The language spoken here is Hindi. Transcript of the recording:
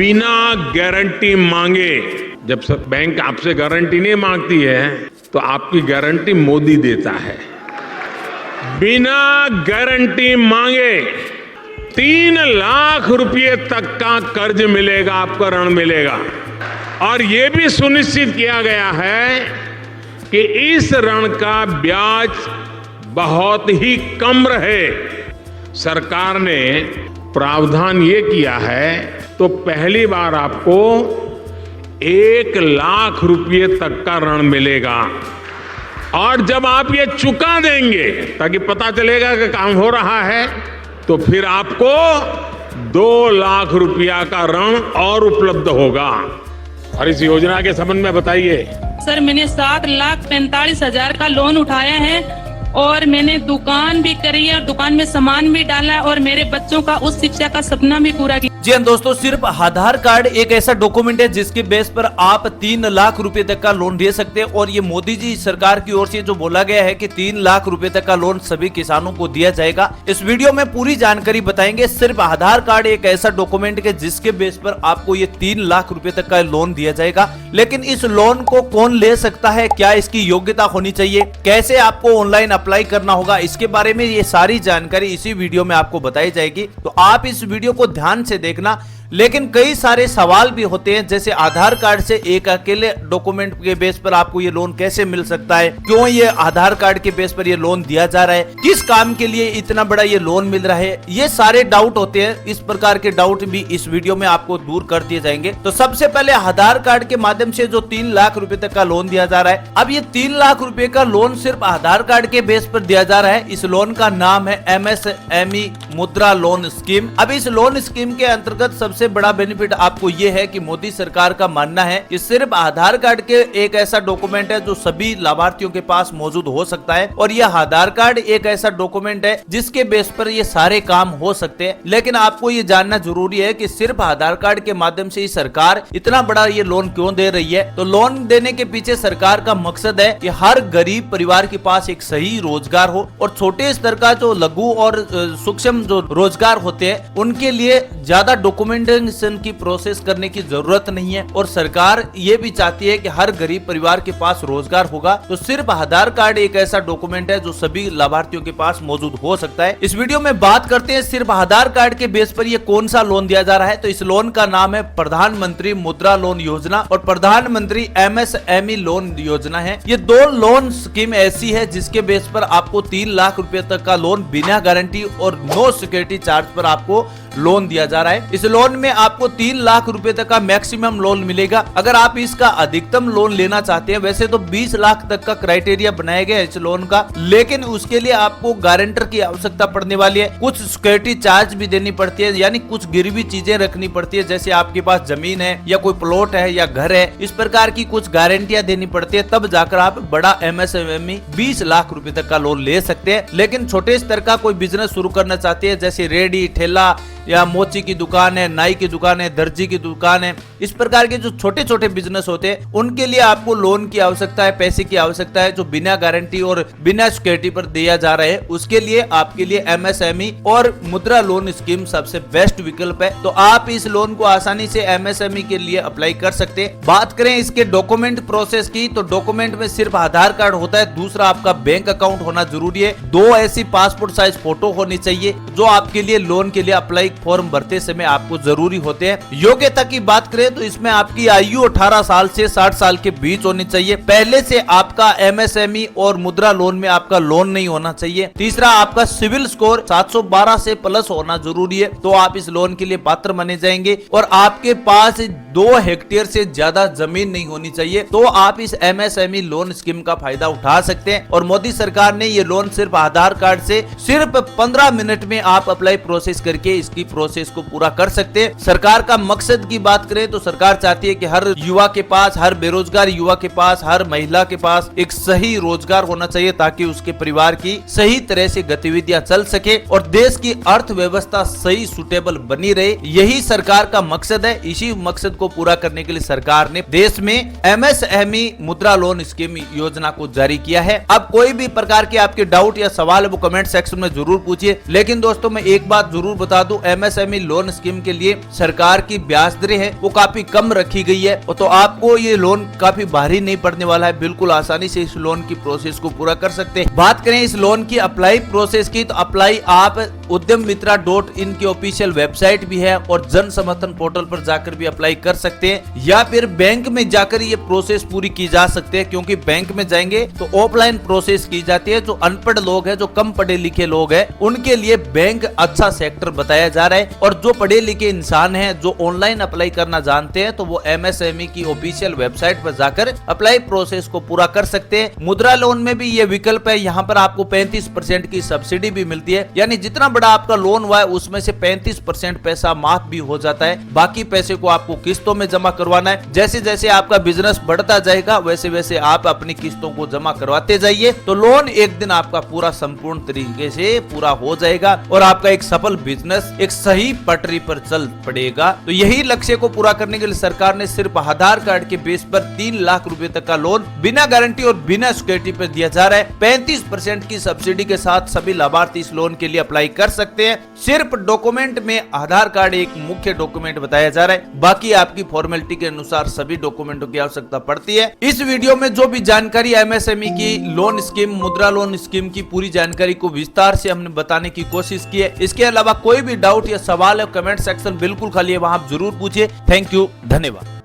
बिना गारंटी मांगे, जब सब बैंक आपसे गारंटी नहीं मांगती है तो आपकी गारंटी मोदी देता है। बिना गारंटी मांगे 3 लाख रुपए तक का कर्ज मिलेगा, आपको ऋण मिलेगा। और ये भी सुनिश्चित किया गया है कि इस ऋण का ब्याज बहुत ही कम रहे। सरकार ने प्रावधान ये किया है तो पहली बार आपको 1 लाख रुपए तक का ऋण मिलेगा। और जब आप ये चुका देंगे ताकि पता चलेगा कि काम हो रहा है, तो फिर आपको 2 लाख रुपया का ऋण और उपलब्ध होगा। और इस योजना के संबंध में बताइए। सर, मैंने 7,45,000 का लोन उठाया है और मैंने दुकान भी करी है और दुकान में सामान भी डाला है और मेरे बच्चों का उच्च शिक्षा का सपना भी पूरा किया। जी हाँ दोस्तों, सिर्फ आधार कार्ड एक ऐसा डॉक्यूमेंट है जिसके बेस पर आप 3 लाख रुपए तक का लोन ले सकते हैं। और ये मोदी जी सरकार की ओर से जो बोला गया है कि 3 लाख रुपए तक का लोन सभी किसानों को दिया जाएगा, इस वीडियो में पूरी जानकारी बताएंगे। सिर्फ आधार कार्ड एक ऐसा डॉक्यूमेंट है जिसके बेस पर आपको ये 3 लाख रुपए तक का लोन दिया जाएगा। लेकिन इस लोन को कौन ले सकता है, क्या इसकी योग्यता होनी चाहिए, कैसे आपको ऑनलाइन अप्लाई करना होगा, इसके बारे में ये सारी जानकारी इसी वीडियो में आपको बताई जाएगी। तो आप इस वीडियो को ध्यान से देखना। लेकिन कई सारे सवाल भी होते हैं, जैसे आधार कार्ड से एक अकेले डॉक्यूमेंट के बेस पर आपको ये लोन कैसे मिल सकता है, क्यों ये आधार कार्ड के बेस पर ये लोन दिया जा रहा है, किस काम के लिए इतना बड़ा ये लोन मिल रहा है, ये सारे डाउट होते हैं। इस प्रकार के डाउट भी इस वीडियो में आपको दूर कर दिए जाएंगे। तो सबसे पहले आधार कार्ड के माध्यम से जो 3 लाख रुपए तक का लोन दिया जा रहा है, अब ये 3 लाख रुपए का लोन सिर्फ आधार कार्ड के बेस पर दिया जा रहा है। इस लोन का नाम है MSME मुद्रा लोन स्कीम। अब इस लोन स्कीम के अंतर्गत सबसे बड़ा बेनिफिट आपको ये है कि मोदी सरकार का मानना है कि सिर्फ आधार कार्ड के एक ऐसा डॉक्यूमेंट है जो सभी लाभार्थियों के पास मौजूद हो सकता है। और यह आधार कार्ड एक ऐसा डॉक्यूमेंट है जिसके बेस पर ये सारे काम हो सकते हैं। लेकिन आपको ये जानना जरूरी है कि सिर्फ आधार कार्ड के माध्यम से ही सरकार इतना बड़ा ये लोन क्यों दे रही है। तो लोन देने के पीछे सरकार का मकसद है कि हर गरीब परिवार के पास एक सही रोजगार हो और छोटे स्तर का जो लघु और सूक्ष्म जो रोजगार होते हैं उनके लिए ज्यादा डॉक्यूमेंटेशन की प्रोसेस करने की जरूरत नहीं है। और सरकार ये भी चाहती है कि हर गरीब परिवार के पास रोजगार होगा। तो सिर्फ आधार कार्ड एक ऐसा डॉक्यूमेंट है जो सभी लाभार्थियों के पास मौजूद हो सकता है। इस वीडियो में बात करते हैं सिर्फ आधार कार्ड के बेस पर ये कौन सा लोन दिया जा रहा है। तो इस लोन का नाम है प्रधानमंत्री मुद्रा लोन योजना और प्रधानमंत्री MSME लोन योजना है। ये 2 लोन स्कीम ऐसी है जिसके बेस पर आपको 3 लाख रुपए तक का लोन बिना गारंटी और नो सिक्योरिटी चार्ज पर आपको लोन दिया जा रहा है। इस लोन में आपको 3 लाख रुपए तक का मैक्सिमम लोन मिलेगा। अगर आप इसका अधिकतम लोन लेना चाहते हैं, वैसे तो 20 लाख तक का क्राइटेरिया बनाया गया है इस लोन का, लेकिन उसके लिए आपको गारंटर की आवश्यकता पड़ने वाली है। कुछ सिक्योरिटी चार्ज भी देनी पड़ती है, यानी कुछ गिरवी चीजें रखनी पड़ती है, जैसे आपके पास जमीन है या कोई प्लॉट है या घर है, इस प्रकार की कुछ गारंटियां देनी पड़ती है। तब जाकर आप बड़ा MSME 20 लाख रुपए तक का लोन ले सकते हैं। लेकिन छोटे स्तर का कोई बिजनेस शुरू करना चाहते हैं, जैसे रेडी ठेला या मोची की दुकान है, नाई की दुकान है, दर्जी की दुकान है, इस प्रकार के जो छोटे छोटे बिजनेस होते हैं उनके लिए आपको लोन की आवश्यकता है, पैसे की आवश्यकता है, जो बिना गारंटी और बिना सिक्योरिटी पर दिया जा रहा है। उसके लिए आपके लिए MSME और मुद्रा लोन स्कीम सबसे बेस्ट विकल्प है। तो आप इस लोन को आसानी से MSME के लिए अप्लाई कर सकते हैं। बात करें इसके डॉक्यूमेंट प्रोसेस की, तो डॉक्यूमेंट में सिर्फ आधार कार्ड होता है, दूसरा आपका बैंक अकाउंट होना जरूरी है, 2 ऐसी पासपोर्ट साइज फोटो होनी चाहिए जो आपके लिए लोन के लिए अप्लाई फॉर्म भरते समय आपको जरूरी होते हैं। योग्यता की बात करें तो इसमें आपकी आयु 18 साल से 60 साल के बीच होनी चाहिए। पहले से आपका MSME और मुद्रा लोन में आपका लोन नहीं होना चाहिए। तीसरा, आपका सिविल स्कोर 712 से प्लस होना जरूरी है, तो आप इस लोन के लिए पात्र माने जाएंगे। और आपके पास 2 हेक्टेयर से ज्यादा जमीन नहीं होनी चाहिए, तो आप इस MSME लोन स्कीम का फायदा उठा सकते हैं। और मोदी सरकार ने ये लोन सिर्फ आधार कार्ड से सिर्फ 15 मिनट में आप अप्लाई प्रोसेस करके इसकी प्रोसेस को पूरा कर सकते हैं। सरकार का मकसद की बात करें तो सरकार चाहती है कि हर युवा के पास, हर बेरोजगार युवा के पास, हर महिला के पास एक सही रोजगार होना चाहिए, ताकि उसके परिवार की सही तरह से गतिविधियां चल सके और देश की अर्थव्यवस्था सही सुटेबल बनी रहे। यही सरकार का मकसद है। इसी मकसद को पूरा करने के लिए सरकार ने देश में MSME मुद्रा लोन स्कीम योजना को जारी किया है। अब कोई भी प्रकार के आपके डाउट या सवाल है वो कमेंट सेक्शन में जरूर पूछिए। लेकिन दोस्तों मैं एक बात जरूर बता दूं, एमएसएमई लोन स्कीम के लिए सरकार की ब्याज दरें है वो काफी कम रखी गई है, तो आपको ये लोन काफी भारी नहीं पड़ने वाला है। बिल्कुल आसानी से इस लोन की प्रोसेस को पूरा कर सकते हैं। बात करें इस लोन की अप्लाई प्रोसेस की, तो अप्लाई आप udyammitra.in की ऑफिशियल वेबसाइट भी है और जन समर्थन पोर्टल पर जाकर भी अप्लाई कर सकते हैं, या फिर बैंक में जाकर ये प्रोसेस पूरी की जा सकती है, क्योंकि बैंक में जाएंगे तो ऑफलाइन प्रोसेस की जाती है। जो अनपढ़ लोग हैं, जो कम पढ़े लिखे लोग हैं, उनके लिए बैंक अच्छा सेक्टर बताया जा रहा है। और जो पढ़े लिखे इंसान हैं, जो ऑनलाइन अप्लाई करना जानते हैं, तो वो एमएसएमई की ऑफिशियल वेबसाइट पर जाकर अप्लाई प्रोसेस को पूरा कर सकते हैं। मुद्रा लोन में भी ये विकल्प है, यहाँ पर आपको 35% की सब्सिडी भी मिलती है, यानी जितना बड़ा आपका लोन हुआ है उसमें से 35% पैसा माफ भी हो जाता है। बाकी पैसे को आपको किस्तों में जमा करवाना है। जैसे जैसे आपका बिजनेस बढ़ता जाएगा वैसे वैसे आप अपनी किस्तों को जमा करवाते जाइए, तो लोन एक दिन आपका पूरा संपूर्ण तरीके से पूरा हो जाएगा और आपका एक सफल बिजनेस एक सही पटरी पर चल पड़ेगा। तो यही लक्ष्य को पूरा करने के लिए सरकार ने सिर्फ आधार कार्ड के बेस पर 3 लाख रुपए तक का लोन बिना गारंटी और बिना सिक्योरिटी पर दिया जा रहा है। 35% की सब्सिडी के साथ सभी लाभार्थी इस लोन के लिए अप्लाई कर सकते हैं। सिर्फ डॉक्यूमेंट में आधार कार्ड एक मुख्य डॉक्यूमेंट बताया जा रहा है, बाकी आपकी फॉर्मेलिटी के अनुसार सभी डॉक्यूमेंटों की आवश्यकता पड़ती है। इस वीडियो में जो भी जानकारी एमएसएमई की लोन स्कीम, मुद्रा लोन स्कीम की पूरी जानकारी को विस्तार से हमने बताने की कोशिश की है। इसके अलावा कोई भी डाउट या सवाल है कमेंट सेक्शन बिल्कुल खाली है, वहां आप जरूर पूछिए। थैंक यू, धन्यवाद।